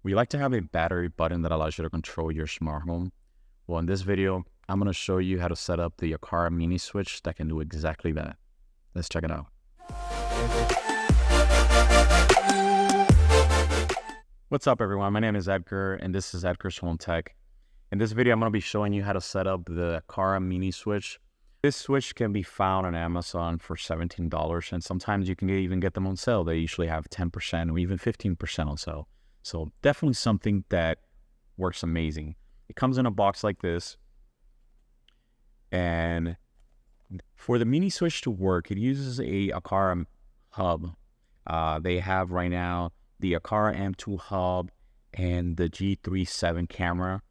Would you like to have a battery button that allows you to control your smart home? Well, in this video, I'm going to show you how to set up the Aqara Mini Switch that can do exactly that. Let's check it out. What's up, everyone? My name is Edgar, and this is Edgar's Home Tech. In this video, I'm going to be showing you how to set up the Aqara Mini Switch. This switch can be found on Amazon for $17, and sometimes you can even get them on sale. They usually have 10% or even 15% on sale. So definitely something that works amazing. It comes in a box like this. And for the Mini Switch to work, it uses a Aqara hub. They have right now the Aqara M2 hub and the G37 camera.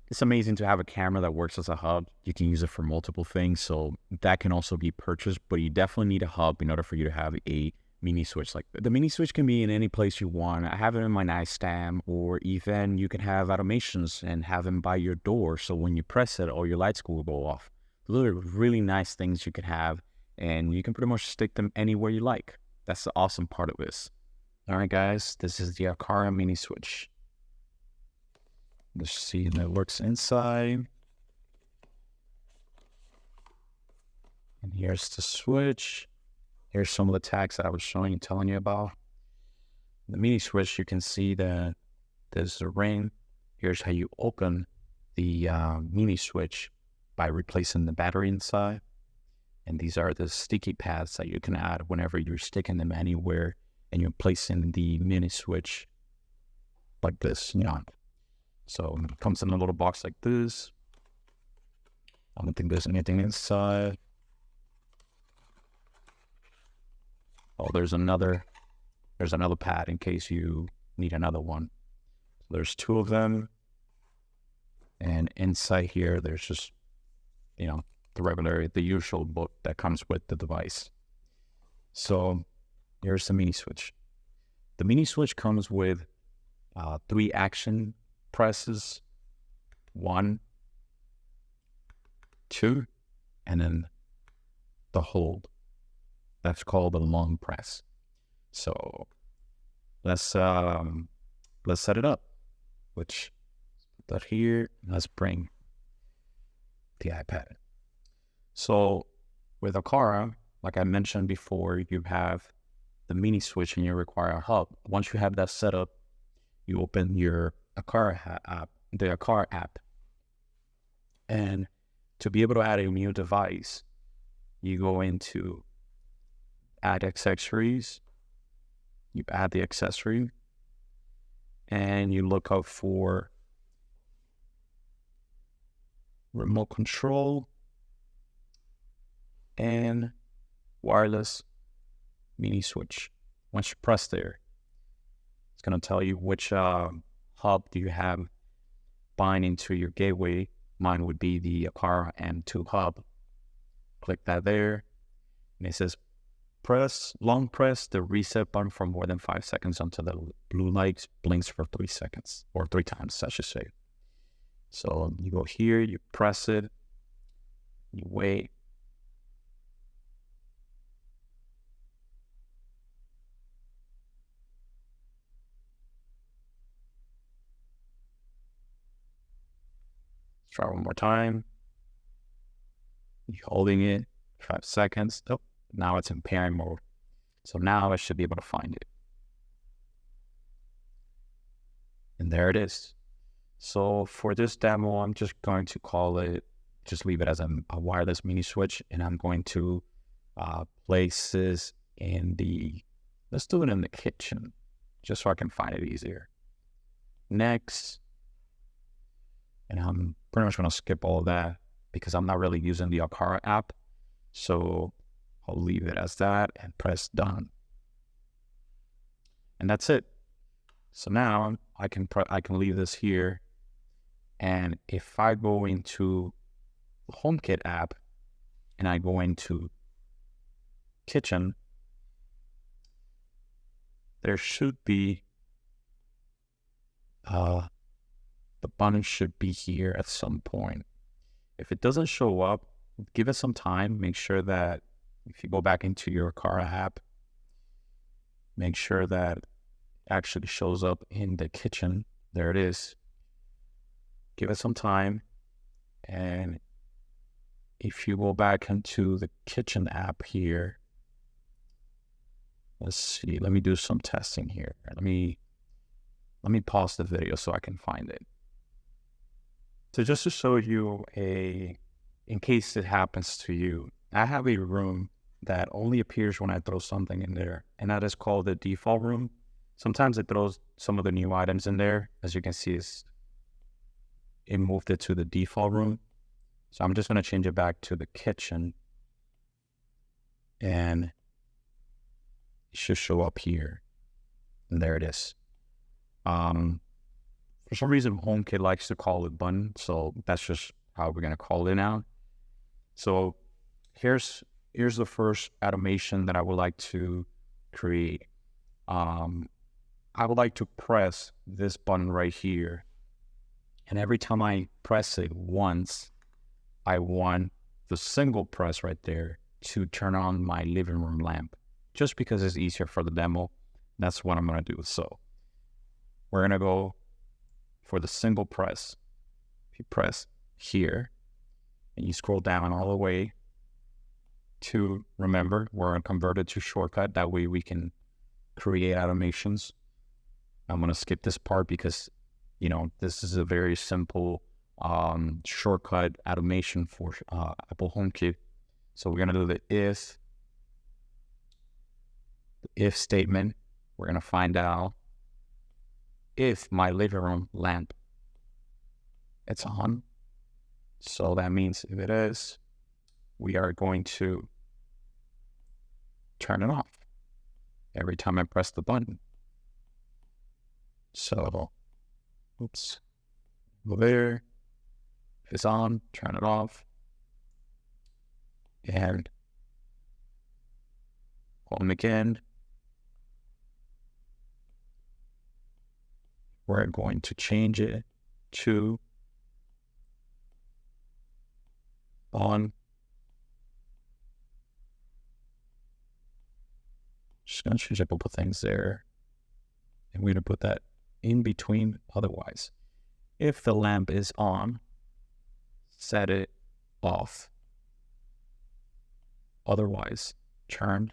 It's amazing to have a camera that works as a hub. You can use it for multiple things, so that can also be purchased, but you definitely need a hub in order for you to have a Mini Switch like that. The Mini Switch can be in any place you want. I have it in my nightstand, or even you can have automations and have them by your door, so when you press it, all your lights will go off. Those are really nice things you can have, and you can pretty much stick them anywhere you like. That's the awesome part of this. All right, guys, this is the Aqara Mini Switch. Let's see how it works inside. And here's the switch. Here's some of the tags that I was telling you about. The Mini Switch, you can see that there's a ring. Here's how you open the Mini Switch by replacing the battery inside. And these are the sticky pads that you can add whenever you're sticking them anywhere and you're placing the Mini Switch like this, So it comes in a little box like this. I don't think there's anything inside. Oh, there's another pad in case you need another one. So there's two of them. And inside here, there's just, the usual book that comes with the device. So here's the Mini Switch. The Mini Switch comes with 3 action presses, 1, 2, and then the hold. That's called the long press. So let's set it up. Which put that here. Let's bring the iPad. So with Aqara, like I mentioned before, you have the Mini Switch and you require a hub. Once you have that set up, you open your Aqara app, the Aqara app. And to be able to add a new device, you go into add accessories, you add the accessory, and you look up for remote control and wireless Mini Switch. Once you press there, it's going to tell you which hub do you have binding to your gateway. Mine would be the Aqara M2 hub. Click that there, and it says long press the reset button for more than 5 seconds until the blue light blinks for 3 seconds, or 3 times, I should say. So you go here, you press it, you wait. Try one more time. You're holding it 5 seconds. Oh, now it's in pairing mode. So now I should be able to find it. And there it is. So for this demo, I'm just going to just leave it as a wireless Mini Switch. And I'm going to place this let's do it in the kitchen, just so I can find it easier. Next. And I'm pretty much going to skip all of that because I'm not really using the Aqara app. So I'll leave it as that and press done. And that's it. So now I can leave this here. And if I go into the HomeKit app and I go into kitchen, there should be the button should be here at some point. If it doesn't show up, give it some time. Make sure that if you go back into your Aqara app, make sure that actually shows up in the kitchen. There it is. Give it some time. And if you go back into the kitchen app here, let's see, let me do some testing here. Let me pause the video so I can find it. So just to show you in case it happens to you, I have a room that only appears when I throw something in there, and that is called the default room. Sometimes it throws some of the new items in there. As you can see, it moved it to the default room. So I'm just going to change it back to the kitchen, and it should show up here. And there it is. For some reason, HomeKit likes to call it button, so that's just how we're going to call it now. So here's the first automation that I would like to create. I would like to press this button right here, and every time I press it once, I want the single press right there to turn on my living room lamp, just because it's easier for the demo. That's what I'm going to do. So we're going to go for the single press. If you press here and you scroll down all the way to, remember, we're going to convert it to shortcut. That way we can create automations. I'm going to skip this part because, you know, this is a very simple shortcut automation for Apple HomeKit. So we're going to do the if statement. We're going to find out if my living room lamp it's on. So that means if it is, we are going to turn it off every time I press the button. So, oops, go there. If it's on, turn it off. And home again. We're going to change it to on. Just going to change a couple things there. And we're going to put that in between otherwise. If the lamp is on, set it off. Otherwise, turn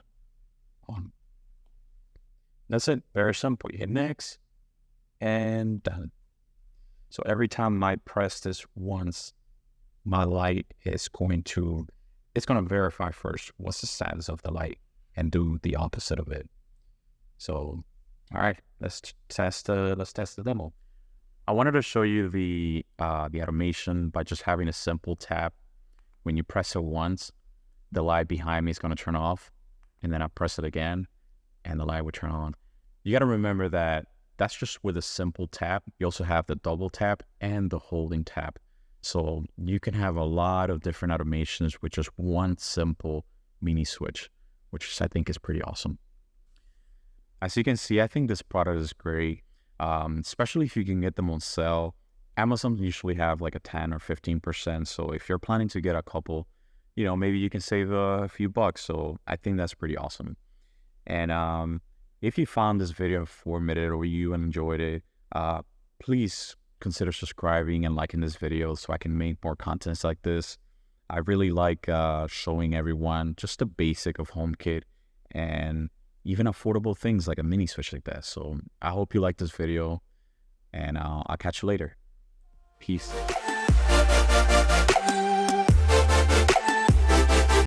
on. That's it. Very simple. You hit next and done. So every time I press this once, my light is going to, it's going to verify first what's the status of the light and do the opposite of it. So, all right, let's test the demo. I wanted to show you the automation by just having a simple tap. When you press it once, the light behind me is going to turn off, and then I press it again, and the light will turn on. You got to remember that that's just with a simple tap. You also have the double tap and the holding tap. So you can have a lot of different automations with just one simple mini switch, which I think is pretty awesome. As you can see, I think this product is great, especially if you can get them on sale. Amazon usually have like a 10 or 15%. So if you're planning to get a couple, you know, maybe you can save a few bucks. So I think that's pretty awesome. And if you found this video informative or you enjoyed it, please consider subscribing and liking this video so I can make more contents like this. I really like showing everyone just the basic of HomeKit and even affordable things like a mini switch like that. So I hope you like this video, and I'll catch you later. Peace.